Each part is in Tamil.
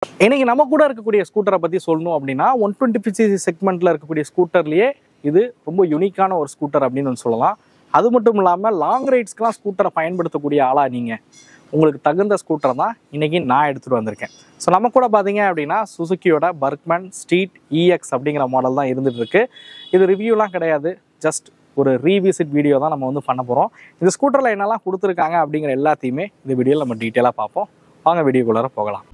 இன்னைக்கு நம்ம கூட இருக்கக்கூடிய ஸ்கூட்டரை பற்றி சொல்லணும் அப்படின்னா 125cc செக்மெண்ட்டில் இருக்கக்கூடிய ஸ்கூட்டர்லேயே இது ரொம்ப யூனிக்கான ஒரு ஸ்கூட்டர் அப்படின்னு சொல்லலாம். அது மட்டும் இல்லாமல் லாங் ரைட்ஸ்க்கெலாம் ஸ்கூட்டரை பயன்படுத்தக்கூடிய ஆளாக நீங்கள் உங்களுக்கு தகுந்த ஸ்கூட்டர் தான் இன்றைக்கி நான் எடுத்துகிட்டு வந்திருக்கேன். ஸோ நம்ம கூட பார்த்தீங்க அப்படின்னா சுசுக்கியோட பர்க்மன் ஸ்ட்ரீட் இஎக்ஸ் அப்படிங்கிற மாடல் தான் இருந்துகிட்டு இருக்கு. இது ரிவ்யூலாம் கிடையாது, ஜஸ்ட் ஒரு ரீவிசிட் வீடியோ தான் நம்ம வந்து பண்ண போகிறோம். இந்த ஸ்கூட்டரில் என்னெல்லாம் கொடுத்துருக்காங்க அப்படிங்கிற எல்லாத்தையுமே இந்த வீடியோவில் நம்ம டீட்டெயிலாக பார்ப்போம். வாங்க வீடியோக்குள்ளார போகலாம்.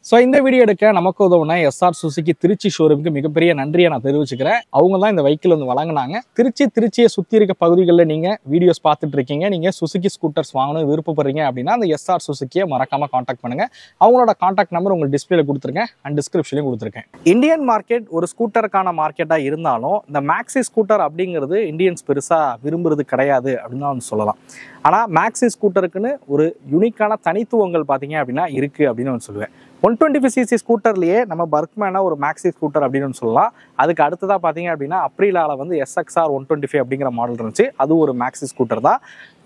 ஸோ இந்த வீடியோ எடுக்க நமக்கு உதவுன எஸ்ஆர் சுசுகி திருச்சி ஷோரூமுக்கு மிகப்பெரிய நன்றியை நான் தெரிவிச்சுக்கிறேன். அவங்க தான் இந்த வெஹிக்கிள் வந்து வழங்கினாங்க. திருச்சியை சுற்றி இருக்க பகுதிகளில் நீங்கள் வீடியோஸ் பார்த்துட்டு இருக்கீங்க, நீங்கள் சுசுகி ஸ்கூட்டர்ஸ் வாங்கணும் விருப்பப்படுறீங்க அப்படின்னா அந்த எஸ்ஆர் சுசுக்கியை மறக்காமல் காண்டாக்ட் பண்ணுங்கள். அவங்களோட காண்டாக்ட் நம்பர் உங்களுக்கு டிஸ்பிளேல கொடுத்துருக்கேன் அண்ட் டிஸ்கிரிப்ஷன்லையும் கொடுத்துருக்கேன். இந்தியன் மார்க்கெட் ஒரு ஸ்கூட்டருக்கான மார்க்கெட்டாக இருந்தாலும் இந்த மேக்ஸி ஸ்கூட்டர் அப்படிங்கிறது இந்தியன்ஸ் பெருசாக விரும்புறது கிடையாது அப்படின்னு தான் சொல்லலாம். ஆனால் மேக்ஸி ஸ்கூட்டருக்குன்னு ஒரு யூனிக்கான தனித்துவங்கள் பார்த்தீங்க அப்படின்னா இருக்குது அப்படின்னு நான் சொல்லுவேன். 125cc ஸ்கூட்டர்லேயே நம்ம பர்க்மேனா ஒரு மேக்ஸி ஸ்கூட்டர் அப்படின்னு சொல்லலாம். அதுக்கு அடுத்ததாக பார்த்தீங்க அப்படின்னா அப்ரிலாவில் வந்து SXR 125 அப்படிங்கிற மாடல் இருந்துச்சு, அது ஒரு மேக்ஸி ஸ்கூட்டர் தான்.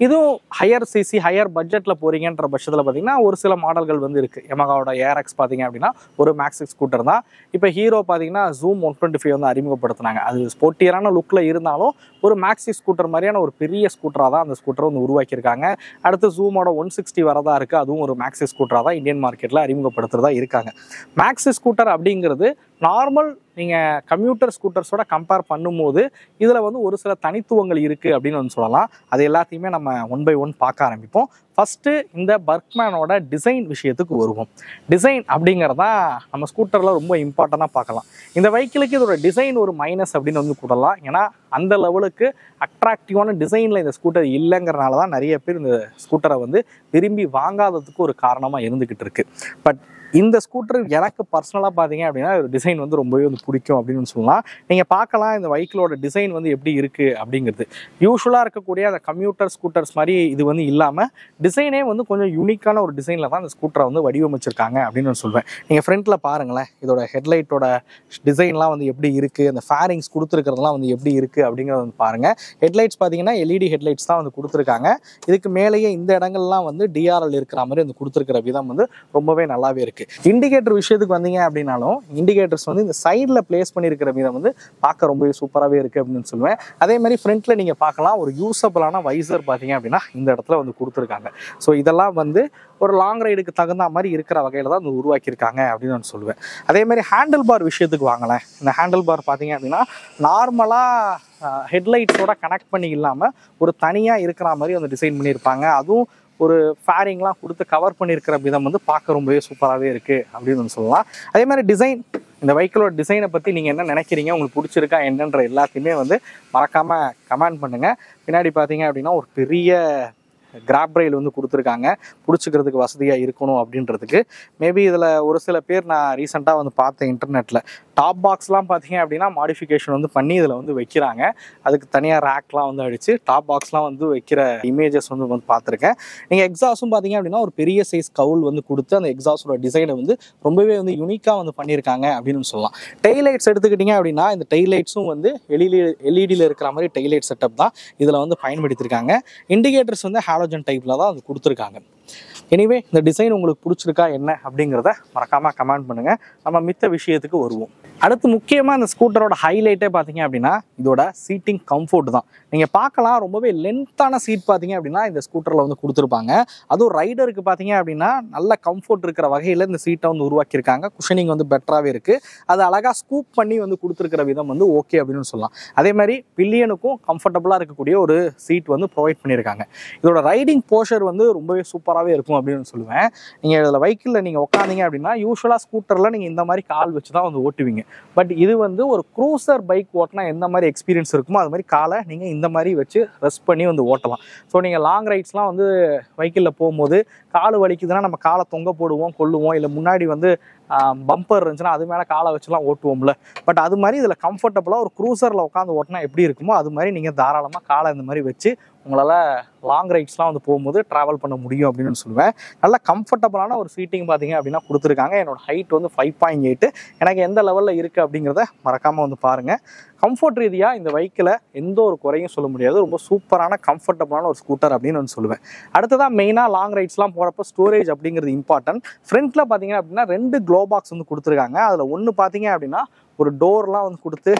இதுவும் ஹையர் சிசி ஹையர் பட்ஜெட்டில் போகிறீங்கன்ற பட்சத்தில் பார்த்தீங்கன்னா ஒரு சில மாடல்கள் வந்து இருக்குது. யமகாவோட ஏஆர்எக்ஸ் பார்த்தீங்க அப்படின்னா ஒரு மேக்ஸி ஸ்கூட்டர் தான். இப்போ ஹீரோ பார்த்தீங்கன்னா ஜூம் 125 வந்து அறிமுகப்படுத்தினாங்க. அது ஸ்போர்ட்டியரான லுக்கில் இருந்தாலும் ஒரு மேக்ஸி ஸ்கூட்டர் மாதிரியான ஒரு பெரிய ஸ்கூட்டராக தான் அந்த ஸ்கூட்டரை வந்து உருவாக்கியிருக்காங்க. அடுத்து ஜூமோட 160 வரதா இருக்குது, அதுவும் ஒரு மேக்ஸி ஸ்கூட்டராக தான் இந்தியன் மார்க்கெட்டில் அறிமுகப்படுத்துறதா இருக்காங்க. மேக்ஸி ஸ்கூட்டர் அப்படிங்கிறது நார்மல் நீங்கள் கம்யூட்டர் ஸ்கூட்டர்ஸோட கம்பேர் பண்ணும்போது இதில் வந்து ஒரு சில தனித்துவங்கள் இருக்குது அப்படின்னு வந்து சொல்லலாம். அது எல்லாத்தையுமே நம்ம ஒன் பை ஒன் பார்க்க ஆரம்பிப்போம். ஃபஸ்ட்டு இந்த பர்க்மேனோட டிசைன் விஷயத்துக்கு வருவோம். டிசைன் அப்படிங்கிறதா நம்ம ஸ்கூட்டரில் ரொம்ப இம்பார்ட்டண்ட்டாக பார்க்கலாம். இந்த வெஹிக்கிளுக்கு இதோட டிசைன் ஒரு மைனஸ் அப்படின்னு வந்து கூடலாம். ஏன்னா அந்த லெவலுக்கு அட்ராக்டிவான டிசைனில் இந்த ஸ்கூட்டர் இல்லைங்கிறனால தான் நிறைய பேர் இந்த ஸ்கூட்டரை வந்து விரும்பி வாங்காததுக்கு ஒரு காரணமாக இருந்துக்கிட்டு இருக்கு. பட் இந்த ஸ்கூட்டர் எனக்கு பர்சனலாக பார்த்தீங்க அப்படின்னா டிசைன் வந்து ரொம்பவே வந்து பிடிக்கும் அப்படின்னு சொல்லலாம். நீங்கள் பார்க்கலாம் இந்த வெஹிக்கிளோட டிசைன் வந்து எப்படி இருக்குது அப்படிங்கிறது. யூஸ்வலாக இருக்கக்கூடிய அந்த கம்யூட்டர் ஸ்கூட்டர்ஸ் மாதிரி இது வந்து இல்லாமல் டிசைனே வந்து கொஞ்சம் யூனிக்கான ஒரு டிசைனில் தான் இந்த ஸ்கூட்டரை வந்து வடிவமைச்சிருக்காங்க அப்படின்னு நான் சொல்வேன். நீங்கள் ஃப்ரண்ட்டில் பாருங்களேன், இதோட ஹெட்லைட்டோட டிசைன்லாம் வந்து எப்படி இருக்குது, அந்த ஃபேரிங்ஸ் கொடுத்துருக்கிறதுலாம் வந்து எப்படி இருக்குது அப்படிங்கிறத வந்து பாருங்கள். ஹெட்லைட்ஸ் பார்த்தீங்கன்னா LED ஹெட்லைட்ஸ் தான் வந்து கொடுத்துருக்காங்க. இதுக்கு மேலேயே இந்த இடங்கள்லாம் வந்து DRL இருக்கிற மாதிரி வந்து கொடுத்துருக்கிற விதம் வந்து ரொம்பவே நல்லாவே இருக்குது. இண்டிகேட்டர் விஷயத்துக்கு வந்தீங்க அப்படின்னாலும் இண்டிகேட்டர்ஸ் வந்து இந்த சைடில் பிளேஸ் பண்ணியிருக்கிற விதம் வந்து பார்க்க ரொம்பவே சூப்பராகவே இருக்குது அப்படின்னு சொல்லுவேன். அதே மாதிரி ஃப்ரண்ட்டில் நீங்கள் பார்க்கலாம் ஒரு யூஸபிளான வைசர் பார்த்தீங்க அப்படின்னா இந்த இடத்துல வந்து கொடுத்துருக்காங்க. ஸோ இதெல்லாம் வந்து ஒரு லாங் ரைடுக்கு தகுந்த மாதிரி இருக்கிற வகையில் தான் வந்து உருவாக்கியிருக்காங்க அப்படின்னு நான் சொல்லுவேன். அதே மாதிரி ஹேண்டில் பார் விஷயத்துக்கு வாங்கலாம். இந்த ஹேண்டில் பார் பார்த்தீங்க அப்படின்னா நார்மலாக ஹெட்லைட்ஸோட கனெக்ட் பண்ணி இல்லாமல் ஒரு தனியாக இருக்கிற மாதிரி வந்து டிசைன் பண்ணியிருப்பாங்க. அதுவும் ஒரு ஃபேரிங்லாம் கொடுத்து கவர் பண்ணியிருக்கிற விதம் வந்து பார்க்க ரொம்பவே சூப்பராகவே இருக்குது அப்படின்னு சொல்லலாம். அதே மாதிரி டிசைன், இந்த வெஹிக்கிளோட டிசைனை பற்றி நீங்கள் என்ன நினைக்கிறீங்க, உங்களுக்கு பிடிச்சிருக்கா என்னன்ற எல்லாத்தையுமே வந்து மறக்காமல் கமெண்ட் பண்ணுங்கள். பின்னாடி பார்த்தீங்க அப்படின்னா ஒரு பெரிய கிராப் ரயில் வந்து கொடுத்துருக்காங்க, பிடிச்சிக்கிறதுக்கு வசதியாக இருக்கணும் அப்படின்றதுக்கு. மேபி இதில் ஒரு சில பேர் நான் ரீசெண்டாக வந்து பார்த்தேன் இன்டர்நெட்டில் டாப் பாக்ஸ்லாம் பார்த்தீங்க அப்படின்னா மாடிஃபிகேஷன் வந்து பண்ணி இதில் வந்து வைக்கிறாங்க. அதுக்கு தனியாக ரேக்லாம் வந்து அடித்து டாப் பாக்ஸ்லாம் வந்து வைக்கிற இமேஜஸ் வந்து பார்த்துருக்கேன். நீங்கள் எக்ஸாஸும் பார்த்தீங்க அப்படின்னா ஒரு பெரிய சைஸ் கவுல் வந்து கொடுத்து அந்த எக்ஸாஸோட டிசைனை வந்து ரொம்பவே வந்து யூனிக்காக வந்து பண்ணியிருக்காங்க அப்படின்னு சொல்லலாம். டெய்லைட்ஸ் எடுத்துக்கிட்டிங்க அப்படின்னா இந்த டெய்லைட்ஸும் வந்து எல்இடியில் இருக்கிற மாதிரி டெய்லைட் செட்டப் தான் இதில் வந்து பயன்படுத்தியிருக்காங்க. இண்டிகேட்டர்ஸ் வந்து ஹாலோஜன் டைப்பில் தான் அது கொடுத்துருக்காங்க. எனிவே இந்த டிசைன் உங்களுக்கு பிடிச்சிருக்கா என்ன அப்படிங்கிறத மறக்காமல் கமெண்ட் பண்ணுங்கள். நம்ம மித்த விஷயத்துக்கு வருவோம். அடுத்து முக்கியமாக இந்த ஸ்கூட்டரோட ஹைலைட்டே பார்த்தீங்க அப்படின்னா இதோட சீட்டிங் கம்ஃபோர்ட் தான். நீங்கள் பார்க்கலாம் ரொம்பவே லென்த்தான சீட் பார்த்தீங்க அப்படின்னா இந்த ஸ்கூட்டரில் வந்து கொடுத்துருப்பாங்க. அதுவும் ரைடருக்கு பார்த்தீங்க அப்படின்னா நல்ல கம்ஃபோர்ட் இருக்கிற வகையில் இந்த சீட்டை வந்து உருவாக்கியிருக்காங்க. குஷனிங் வந்து பெட்டராகவே இருக்குது. அது அழகாக ஸ்கூப் பண்ணி வந்து கொடுத்துருக்கிற விதம் வந்து ஓகே அப்படின்னு சொல்லலாம். அதே மாதிரி பில்லியனுக்கும் கம்ஃபர்டபுளாக இருக்கக்கூடிய ஒரு சீட் வந்து ப்ரொவைட் பண்ணியிருக்காங்க. இதோட ரைடிங் போஷர் வந்து ரொம்பவே சூப்பராகவே இருக்கும் அப்படின்னு சொல்லுவேன். நீங்கள் இதில் வெஹிக்கிளில் நீங்கள் உட்காந்தீங்க அப்படின்னா யூஸ்வலாக ஸ்கூட்டரில் நீங்கள் இந்த மாதிரி கால் வச்சு தான் வந்து ஓட்டுவீங்க. பட் இது வந்து ஒரு க்ரூசர் பைக் ஓட்டினா எந்த மாதிரி எக்ஸ்பீரியன்ஸ் இருக்குமோ அது மாதிரி காலை நீங்கள் இந்த மாதிரி வச்சு ரெஸ்ட் பண்ணி வந்து ஓட்டலாம். ஸோ நீங்கள் லாங் ரைட்ஸ்லாம் வந்து வெஹிக்கிளில் போகும்போது கால் வலிக்குதுன்னா நம்ம காலை தொங்க போடுவோம் கொள்ளுவோம், இல்லை முன்னாடி வந்து பம்பர் இருந்துச்சுன்னா அது மேலே காலை வச்சுலாம் ஓட்டுவோம்ல. பட் அது மாதிரி இதில் கம்ஃபர்டபுளாக ஒரு க்ரூசரில் உட்காந்து ஓட்டினா எப்படி இருக்குமோ அது மாதிரி நீங்கள் தாராளமாக காலை இந்த மாதிரி வச்சு உங்களால் லாங் ரைட்ஸ்லாம் வந்து போகும்போது ட்ராவல் பண்ண முடியும் அப்படின்னு சொல்லுவேன். நல்ல கம்ஃபர்டபுளான ஒரு சீட்டிங் பார்த்தீங்க அப்படின்னா கொடுத்துருக்காங்க. என்னோட ஹைட் வந்து 5.8. எனக்கு எந்த லெவலில் இருக்குது அப்படிங்கிறத மறக்காமல் வந்து பாருங்கள். கம்ஃபர்ட் ரீதியாக இந்த பைக்கில் எந்த ஒரு குறையும் சொல்ல முடியாது. ரொம்ப சூப்பரான கம்ஃபர்டபுளான ஒரு ஸ்கூட்டர் அப்படின்னு வந்து சொல்லுவேன். அடுத்ததான் மெயினாக லாங் ரைட்ஸ்லாம் போகிறப்ப ஸ்டோரேஜ் அப்படிங்கிறது இம்பார்ட்டன்ட். ஃப்ரண்ட்டில் பார்த்தீங்க அப்படின்னா 2 க்ளோ பாக்ஸ் வந்து கொடுத்துருக்காங்க. அதில் ஒன்று பார்த்தீங்க அப்படின்னா ஒரு டோர்லாம் வந்து கொடுத்து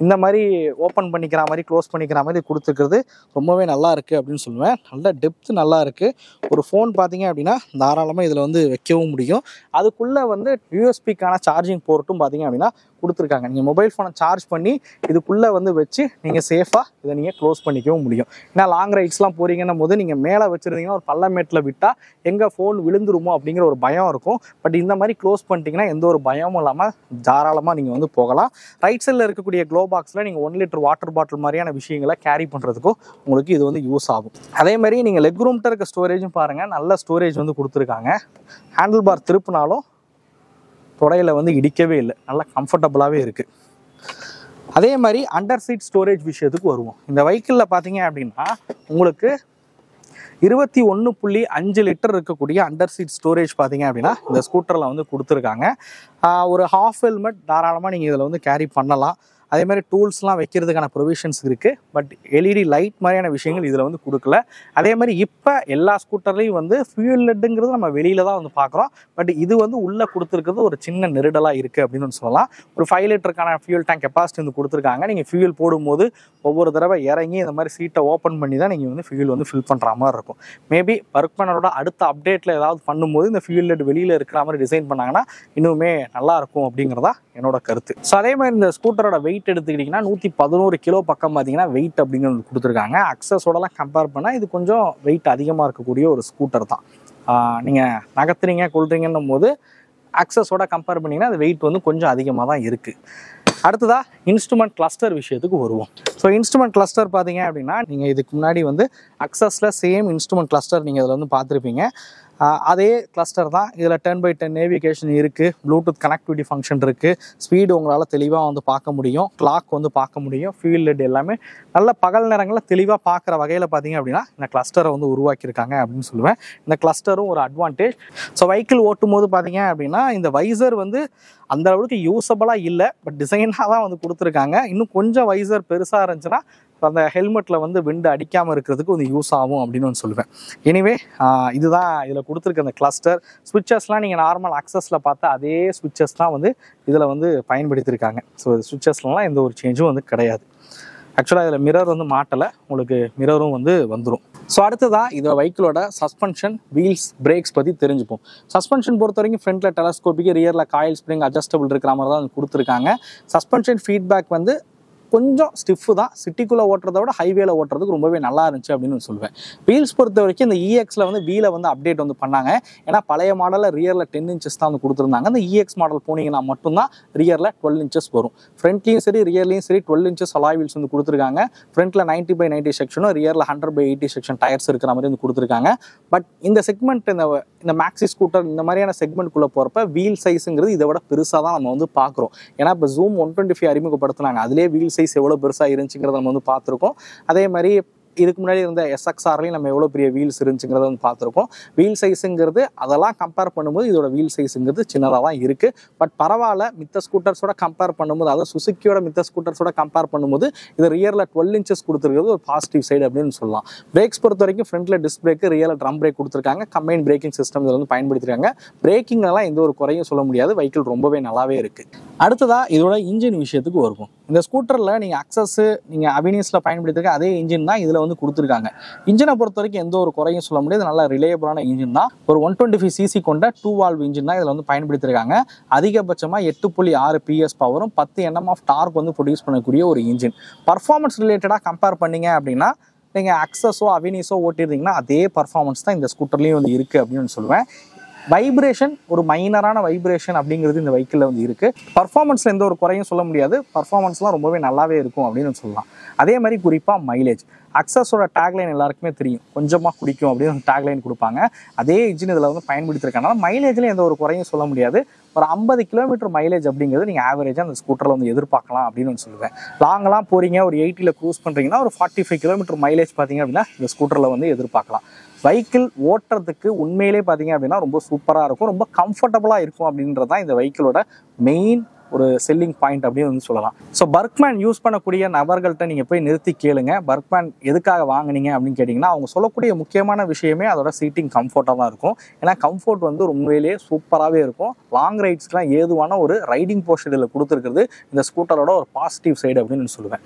இந்த மாதிரி ஓப்பன் பண்ணிக்கிற மாதிரி க்ளோஸ் பண்ணிக்கிற மாதிரி கொடுத்துருக்கிறது ரொம்பவே நல்லா இருக்குது அப்படின்னு சொல்லுவேன். நல்ல டெப்த் நல்லா இருக்குது. ஒரு ஃபோன் பார்த்தீங்க அப்படின்னா தாராளமாக இதில் வந்து வைக்கவும் முடியும். அதுக்குள்ளே வந்து யூஎஸ்பிக்கான சார்ஜிங் போர்ட்டும் பார்த்தீங்க அப்படின்னா கொடுத்துருக்காங்க. நீங்கள் மொபைல் ஃபோனை சார்ஜ் பண்ணி இதுக்குள்ளே வந்து வச்சு நீங்கள் சேஃபாக இதை நீங்கள் க்ளோஸ் பண்ணிக்கவும் முடியும். ஏன்னா லாங் ரைட்ஸ்லாம் போகிறீங்கன்னும் போது நீங்கள் மேலே வச்சுருந்தீங்கன்னா ஒரு பள்ளமேட்டில் விட்டால் எங்கே ஃபோன் விழுந்துருமோ அப்படிங்கிற ஒரு பயம் இருக்கும். பட் இந்த மாதிரி க்ளோஸ் பண்ணிட்டீங்கன்னா எந்த ஒரு பயமும் இல்லாமல் தாராளமாக நீங்கள் வந்து போகலாம். ரைட் சைடில் இருக்கக்கூடிய க்ளோ பாக்ஸில் நீங்கள் 1 லிட்டர் வாட்டர் பாட்டில் மாதிரியான விஷயங்களை கேரி பண்ணுறதுக்கும் உங்களுக்கு இது வந்து யூஸ் ஆகும். அதே மாதிரி நீங்கள் லெக் ரூம்கிட்ட இருக்க ஸ்டோரேஜும் பாருங்கள், நல்ல ஸ்டோரேஜ் வந்து கொடுத்துருக்காங்க. ஹேண்டில் பார் திருப்பினாலும் தொடையில் வந்து இடிக்கவே இல்லை, நல்லா கம்ஃபர்டபுளாகவே இருக்குது. அதே மாதிரி அண்டர் சீட் ஸ்டோரேஜ் விஷயத்துக்கு வருவோம். இந்த வெஹிக்கிளில் பார்த்தீங்க அப்படின்னா உங்களுக்கு 21.5 லிட்டர் இருக்கக்கூடிய அண்டர் சீட் ஸ்டோரேஜ் பார்த்தீங்க அப்படின்னா இந்த ஸ்கூட்டரில் வந்து கொடுத்துருக்காங்க. ஒரு ஹாஃப் ஹெல்மெட் தாராளமாக நீங்கள் இதில் வந்து கேரி பண்ணலாம். அதே மாதிரி டூல்ஸ்லாம் வைக்கிறதுக்கான ப்ரொவிஷன்ஸ் இருக்குது. பட் எல்இடி லைட் மாதிரியான விஷயங்கள் இதில் வந்து கொடுக்கல. அதே மாதிரி இப்போ எல்லா ஸ்கூட்டர்லேயும் வந்து ஃபியூல் லெட்டுங்கிறது நம்ம வெளியில் தான் வந்து பார்க்குறோம். பட் இது வந்து உள்ளே கொடுத்துருக்கிறது ஒரு சின்ன நெருடலாக இருக்குது அப்படின்னு சொல்லலாம். ஒரு 5 லிட்டருக்கான ஃபியூல் டேங்க் கெப்பாசிட்டி வந்து கொடுத்துருக்காங்க. நீங்கள் ஃபியூல் போடும்போது ஒவ்வொரு தடவை இறங்கி இந்த மாதிரி சீட்டை ஓப்பன் பண்ணி தான் நீங்கள் வந்து ஃபியூல் வந்து ஃபில் பண்ணுற மாதிரி இருக்கும். மேபி பர்க்மனோட அடுத்த அப்டேட்டில் ஏதாவது பண்ணும்போது இந்த ஃபியூல் லெட் வெளியில் இருக்கிற மாதிரி டிசைன் பண்ணாங்கன்னா இன்னுமே நல்லாயிருக்கும் அப்படிங்கிறதா என்னோட கருத்து. ஸோ அதே மாதிரி இந்த ஸ்கூட்டரோட வெயிட் எடுத்துக்கிட்டிங்கன்னா 111 கிலோ பக்கம் பார்த்தீங்கன்னா வெயிட் அப்படிங்கிறது கொடுத்துருக்காங்க. அக்சஸோடலாம் கம்பேர் பண்ணால் இது கொஞ்சம் வெயிட் அதிகமாக இருக்கக்கூடிய ஒரு ஸ்கூட்டர் தான். நீங்கள் நகர்த்துறீங்க கொள்றீங்கன்னும் போது அக்சஸோட கம்பேர் பண்ணிங்கன்னா அது வெயிட் வந்து கொஞ்சம் அதிகமாக தான் இருக்குது. அடுத்ததா இன்ஸ்ட்ருமெண்ட் கிளஸ்டர் விஷயத்துக்கு வருவோம். ஸோ இன்ஸ்ட்ருமெண்ட் கிளஸ்டர் பார்த்தீங்க அப்படின்னா நீங்கள் இதுக்கு முன்னாடி வந்து அக்சஸில் சேம் இன்ஸ்ட்ருமெண்ட் கிளஸ்டர் நீங்கள் இதில் வந்து பார்த்துருப்பீங்க. அதே கிளஸ்டர் தான். இதில் 10x10 நேவிகேஷன் இருக்குது, ப்ளூடூத் கனெக்டிவிட்டி ஃபங்க்ஷன் இருக்குது, ஸ்பீடு உங்களால் தெளிவாக வந்து பார்க்க முடியும், கிளாக் வந்து பார்க்க முடியும், ஃபியூல் லெட் எல்லாமே நல்ல பகல் நேரங்களில் தெளிவாக பார்க்குற வகையில் பார்த்தீங்க அப்படின்னா இந்த கிளஸ்டரை வந்து உருவாக்கியிருக்காங்க அப்படின்னு சொல்லுவேன். இந்த கிளஸ்டரும் ஒரு அட்வான்டேஜ். ஸோ வெஹிக்கிள் ஓட்டும் போது பார்த்தீங்க அப்படின்னா இந்த வைசர் வந்து அந்த அளவுக்கு யூஸபிளாக இல்லை, பட் டிசைனாக தான் வந்து கொடுத்துருக்காங்க. இன்னும் கொஞ்சம் வைசர் பெருசாக இருந்துச்சுன்னா அந்த ஹெல்மெட்டில் வந்து விண்டு அடிக்காமல் இருக்கிறதுக்கு வந்து யூஸ் ஆகும் அப்படின்னு வந்து சொல்லுவேன். எனிவே இதுதான் இதில் கொடுத்துருக்க அந்த கிளஸ்டர். ஸ்விட்சஸ்லாம் நீங்கள் நார்மல் அக்சஸில் பார்த்தா அதே ஸ்விட்சஸ்லாம் வந்து இதில் வந்து பயன்படுத்தியிருக்காங்க. ஸோ ஸ்விட்சஸ்லாம் எந்த ஒரு சேஞ்சும் வந்து கிடையாது. ஆக்சுவலாக இதில் மிரர் வந்து மாட்டலை, உங்களுக்கு மிரரும் வந்து வந்துடும். ஸோ அடுத்ததான் இதோட வெஹிக்கிளோட சஸ்பென்ஷன், வீல்ஸ், பிரேக்ஸ் பற்றி தெரிஞ்சுப்போம். சஸ்பென்ஷன் பொறுத்த வரைக்கும் ஃப்ரண்ட்டில் டெலஸ்கோபிக்கு, ரியரில் காயில் ஸ்ப்ரிங் அட்ஜஸ்டபிள் இருக்கிற மாதிரி தான் கொடுத்துருக்காங்க. சஸ்பென்ஷன் ஃபீட்பேக் வந்து கொஞ்சம் ஸ்டிஃப் தான். சிட்டிக்குள்ளே ஓட்டுறத விட ஹைவேல ஓட்டுறதுக்கு ரொம்பவே நல்லா இருந்துச்சு அப்படின்னு சொல்லுவேன். வீல்ஸ் பொறுத்த வரைக்கும் இந்த இஎக்ஸில் வந்து வீலை வந்து அப்டேட் வந்து பண்ணாங்க. ஏன்னா பழைய மாடலில் ரியரில் 10 இன்ச்சஸ் தான் வந்து கொடுத்துருந்தாங்க. அந்த இஎக்ஸ் மாடல் போனீங்கன்னா மட்டும்தான் ரியரில் 12 இன்ச்சஸ் வரும். ஃப்ரண்ட்லேயும் சரி ரியர்லையும் சரி 12 இன்ச்சஸ் அலாய் வீல்ஸ் வந்து கொடுத்துருக்காங்க. ஃப்ரண்ட்டில் 90/90 செக்ஷனும் ரியரில் 100/80 செக்ஷன் டயர்ஸ் இருக்கிற மாதிரி வந்து கொடுத்துருக்காங்க. பட் இந்த செக்மெண்ட் இந்த மேக்ஸி ஸ்கூட்டர் இந்த மாதிரியான செக்மெண்ட்குள்ளே போகிறப்ப வீல் சைஸுங்கிறது இதை விட பெருசாக தான் நம்ம வந்து பார்க்குறோம். ஏன்னா இப்போ ஜூம் 125 அறிமுகப்படுத்தினாங்க, அதிலே வீல் சைஸ் எவ்வளோ பெருசாக இருந்துச்சுங்கிறத நம்ம வந்து பார்த்துருக்கோம். அதே மாதிரி இதுக்கு முன்னாடி இருந்த எஸ்எக்ஸ்ஆர்லையும் நம்ம எவ்வளோ பெரிய வீல்ஸ் இருந்துச்சுங்கிறத வந்து பார்த்துருக்கோம். வீல் சைஸுங்கிறது அதெல்லாம் கம்பேர் பண்ணும்போது இதோட வீல் சைஸுங்கிறது சின்னதாக தான் இருக்குது. பட் பரவாயில்ல, மித்த ஸ்கூட்டர்ஸோட கம்பேர் பண்ணும்போது, அதாவது சுசுக்கியோட மித்த ஸ்கூட்டர்ஸோட கம்பேர் பண்ணும்போது இது ரியரில் 12 இன்ச்சஸ் கொடுத்துருக்கிறது ஒரு பாசிட்டிவ் சைடு அப்படின்னு சொல்லலாம். பிரேக்ஸ் பொறுத்த வரைக்கும் ஃப்ரண்ட்டில் டிஸ்க் பிரேக்கு, ரியரில் ட்ரம் பிரேக் கொடுத்துருக்காங்க. கம்பைன் பிரேக்கிங் சிஸ்டம் இதில் வந்து பயன்படுத்திருக்காங்க. பிரேக்கிங்லாம் எந்த ஒரு குறையும் சொல்ல முடியாது, வெஹிக்கிள் ரொம்பவே நல்லாவே இருக்குது. அடுத்ததாக இதோட இன்ஜின் விஷயத்துக்கு வருவோம். இந்த ஸ்கூட்டரில் நீங்கள் அக்சஸ், நீங்கள் அவென்யூஸில் பயன்படுத்திருக்க அதே இன்ஜின் தான் இதில் வந்து கொடுத்துருக்காங்க. இன்ஜினை பொறுத்த வரைக்கும் எந்த ஒரு குறையும் சொல்ல முடியாது, நல்ல ரிலேயபிளான இன்ஜின் தான். ஒரு 125 cc கொண்ட 2 வால்வ் இன்ஜின் தான் இதில் வந்து பயன்படுத்திருக்காங்க. அதிகபட்சமாக 8.6 PS பவரும் 10 Nm ஆஃப் டார்க் வந்து ப்ரொடியூஸ் பண்ணக்கூடிய ஒரு இன்ஜின். பர்ஃபார்மன்ஸ் ரிலேட்டடாக கம்பேர் பண்ணிங்க அப்படின்னா நீங்கள் அக்சஸோ அவென்யூஸோ ஓட்டிருந்தீங்கன்னா அதே பர்ஃபார்மன்ஸ் தான் இந்த ஸ்கூட்டர்லேயும் வந்து இருக்குது அப்படின்னு சொல்லுவேன். வைப்ரேஷன், ஒரு மைனரான வைப்ரேஷன் அப்படிங்கிறது இந்த வெஹிக்கிளில் வந்து இருக்குது. பர்ஃபார்மன்ஸில் எந்த ஒரு குறையும் சொல்ல முடியாது, பர்ஃபார்மன்ஸ்லாம் ரொம்பவே நல்லாவே இருக்கும் அப்படின்னு சொல்லலாம். அதே மாதிரி குறிப்பாக மைலேஜ், அக்சஸோட டேக்லைன் எல்லாருக்குமே தெரியும், கொஞ்சமாக குடிக்கும் அப்படின்னு டேக்லைன் கொடுப்பாங்க. அதே இன்ஜின் இதில் வந்து பயன்படுத்திருக்கனால மைலேஜ்லேயும் எந்த ஒரு குறையும் சொல்ல முடியாது. ஒரு 50 கிலோமீட்டர் மைலேஜ் அப்படிங்கிறது நீங்கள் ஆவரேஜாக அந்த ஸ்கூட்டரில் வந்து எதிர்பார்க்கலாம் அப்படின்னு சொல்லுவேன். லாங்கெலாம் போகிறீங்க, ஒரு 80ல் க்ரூஸ் பண்ணுறீங்கன்னா ஒரு 45 கிலோமீட்டர் மைலேஜ் பார்த்தீங்க அப்படின்னா இந்த ஸ்கூட்டரில் வந்து எதிர்பார்க்கலாம். வெஹிக்கிள் ஓட்டுறதுக்கு உண்மையிலே பார்த்தீங்க அப்படின்னா ரொம்ப சூப்பராக இருக்கும், ரொம்ப கம்ஃபர்டபுளாக இருக்கும் அப்படின்றது தான் இந்த வெஹிக்கிளோட மெயின் ஒரு செல்லிங் பாயிண்ட் அப்படின்னு வந்து சொல்லலாம். ஸோ பர்க்மேன் யூஸ் பண்ணக்கூடிய நபர்கள்ட்ட நீங்கள் போய் நிறுத்தி கேளுங்க, பர்க்மேன் எதுக்காக வாங்குனீங்க அப்படின்னு கேட்டிங்கன்னா அவங்க சொல்லக்கூடிய முக்கியமான விஷயமே அதோட சீட்டிங் கம்ஃபர்ட்டாக தான் இருக்கும். ஏன்னா கம்ஃபர்ட் வந்து உண்மையிலேயே சூப்பராகவே இருக்கும். லாங் ரைட்ஸ்க்குலாம் ஏதுவான ஒரு ரைடிங் போர்ஷன் இதில் கொடுத்துருக்குறது இந்த ஸ்கூட்டரோட ஒரு பாசிட்டிவ் சைடு அப்படின்னு சொல்லுவேன்.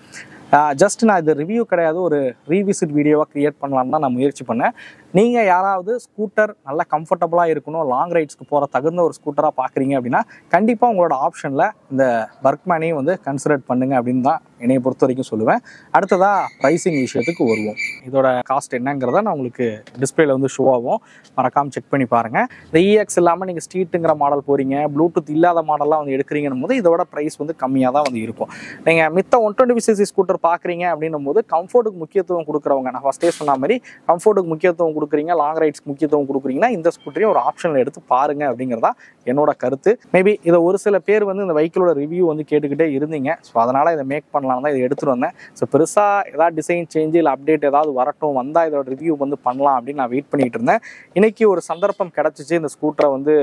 ஜஸ்ட் நான் இது ரிவ்யூ கிடையாது, ஒரு ரீவிசிட் வீடியோவாக க்ரியேட் பண்ணலான்னு தான் நான் முயற்சி பண்ணேன். நீங்கள் யாராவது ஸ்கூட்டர் நல்லா கம்ஃபர்டபுளாக இருக்கணும், லாங் ரைட்ஸ்க்கு போகிற தகுந்த ஒரு ஸ்கூட்டராக பார்க்குறீங்க அப்படின்னா கண்டிப்பாக உங்களோட ஆப்ஷனில் இந்த பர்க்மேனையும் வந்து கன்சிடர் பண்ணுங்க அப்படின்னு தான் என்னையை பொறுத்த வரைக்கும் சொல்லுவேன். அடுத்ததாக ப்ரைஸிங் விஷயத்துக்கு வருவோம். இதோட காஸ்ட் என்னங்கிறத நான் உங்களுக்கு டிஸ்பிளேல வந்து ஷோ ஆகும், மறக்காமல் செக் பண்ணி பாருங்கள். இந்த இஎக்ஸ் இல்லாமல் நீங்கள் ஸ்ட்ரீட்டுங்கிற மாடல் போகிறீங்க, ப்ளூடூத் இல்லாத மாடல்லாம் வந்து எடுக்கிறீங்கன்னு போது இதோட ப்ரைஸ் வந்து கம்மியாக தான் வந்து இருக்கும். நீங்கள் மித்த 125cc ஸ்கூட்டர் பார்க்குறீங்க அப்படின்னும் போது கம்ஃபர்ட்டுக்கு முக்கியத்துவம் கொடுக்குறவங்க, நான் ஃபஸ்ட்டே சொன்ன மாதிரி கம்ஃபர்ட்டுக்கு முக்கியத்துவம் கொடுக்குறீங்க, லாங் ரைட்ஸ்க்கு முக்கியத்துவம் கொடுக்குறீங்கன்னா இந்த ஸ்கூட்டரையும் ஒரு ஆப்ஷனில் எடுத்து பாருங்க அப்படிங்கிறதா என்னோட கருத்து. மேபி இதை ஒரு சில பேர் வந்து இந்த வெஹிக்கிளோட ரிவ்யூ வந்து கேட்டுக்கிட்டே இருந்தீங்க. ஸோ அதனால் இதை மேக் பண்ணலாம் தான் இதை எடுத்துகிட்டு வந்தேன். ஸோ பெருசாக ஏதாவது டிசைன் சேஞ்சு இல்லை அப்டேட் ஏதாவது வரட்டும், வந்தால் இதோட ரிவ்யூ வந்து பண்ணலாம் அப்படின்னு நான் வெயிட் பண்ணிகிட்டு இருந்தேன். இன்றைக்கி ஒரு சந்தர்ப்பம் கிடச்சிச்சு, இந்த ஸ்கூட்டரை வந்து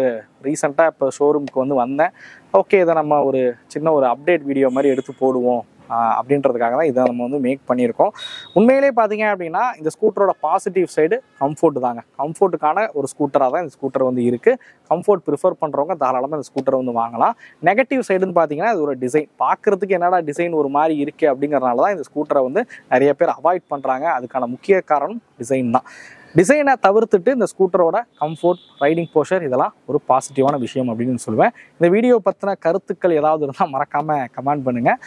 ரீசெண்டாக இப்போ ஷோரூமுக்கு வந்து வந்தேன். ஓகே, இதை நம்ம ஒரு சின்ன ஒரு அப்டேட் வீடியோ மாதிரி எடுத்து போடுவோம் அப்படின்றதுக்காக தான் இதை நம்ம வந்து மேக் பண்ணியிருக்கோம். உண்மையிலே பார்த்தீங்க அப்படின்னா இந்த ஸ்கூட்டரோட பாசிட்டிவ் சைடு கம்ஃபர்ட் தாங்க. கம்ஃபர்ட்டுக்கான ஒரு ஸ்கூட்டராக தான் இந்த ஸ்கூட்டர் வந்து இருக்குது. கம்ஃபர்ட் ப்ரிஃபர் பண்ணுறவங்க தாராளமாக இந்த ஸ்கூட்டரை வந்து வாங்கலாம். நெகட்டிவ் சைடுன்னு பார்த்தீங்கன்னா இது ஒரு டிசைன், பார்க்குறதுக்கு என்னடா டிசைன் ஒரு மாதிரி இருக்குது அப்படிங்கிறனால தான் இந்த ஸ்கூட்டரை வந்து நிறைய பேர் அவாய்ட் பண்ணுறாங்க. அதுக்கான முக்கிய காரணம் டிசைன் தான். டிசைனை தவிர்த்துட்டு இந்த ஸ்கூட்டரோட கம்ஃபர்ட், ரைடிங் போஷர் இதெல்லாம் ஒரு பாசிட்டிவான விஷயம் அப்படின்னு சொல்லுவேன். இந்த வீடியோ பற்றின கருத்துக்கள் ஏதாவது இருந்தால் மறக்காமல் கமெண்ட் பண்ணுங்கள்.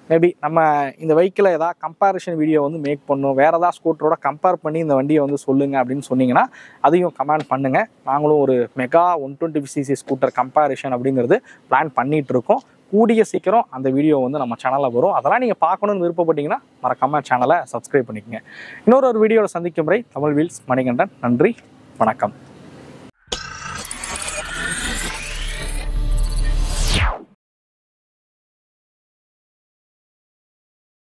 மேபி நம்ம இந்த வெஹிக்கிளை ஏதாவது கம்பேரிஷன் வீடியோ வந்து மேக் பண்ணணும், வேறு ஏதாவது ஸ்கூட்டரோட கம்பேர் பண்ணி இந்த வண்டியை வந்து சொல்லுங்கள் அப்படின்னு சொன்னீங்கன்னா அதையும் கமெண்ட் பண்ணுங்கள். நாங்களும் ஒரு மெகா 125cc ஸ்கூட்டர் கம்பேரிஷன் அப்படிங்கிறது பிளான் பண்ணிகிட்டு இருக்கோம். கூடிய சீக்கிரம் அந்த வீடியோ வந்து நம்ம சேனலில் வரும். அதெல்லாம் நீங்கள் பார்க்கணுன்னு விருப்பப்பட்டீங்கன்னா மறக்காமல் சேனலை சப்ஸ்கிரைப் பண்ணிக்கோங்க. இன்னொரு வீடியோவில் சந்திக்கும் வரை தமிழ் வீல்ஸ் மணிகண்டன். நன்றி, வணக்கம்.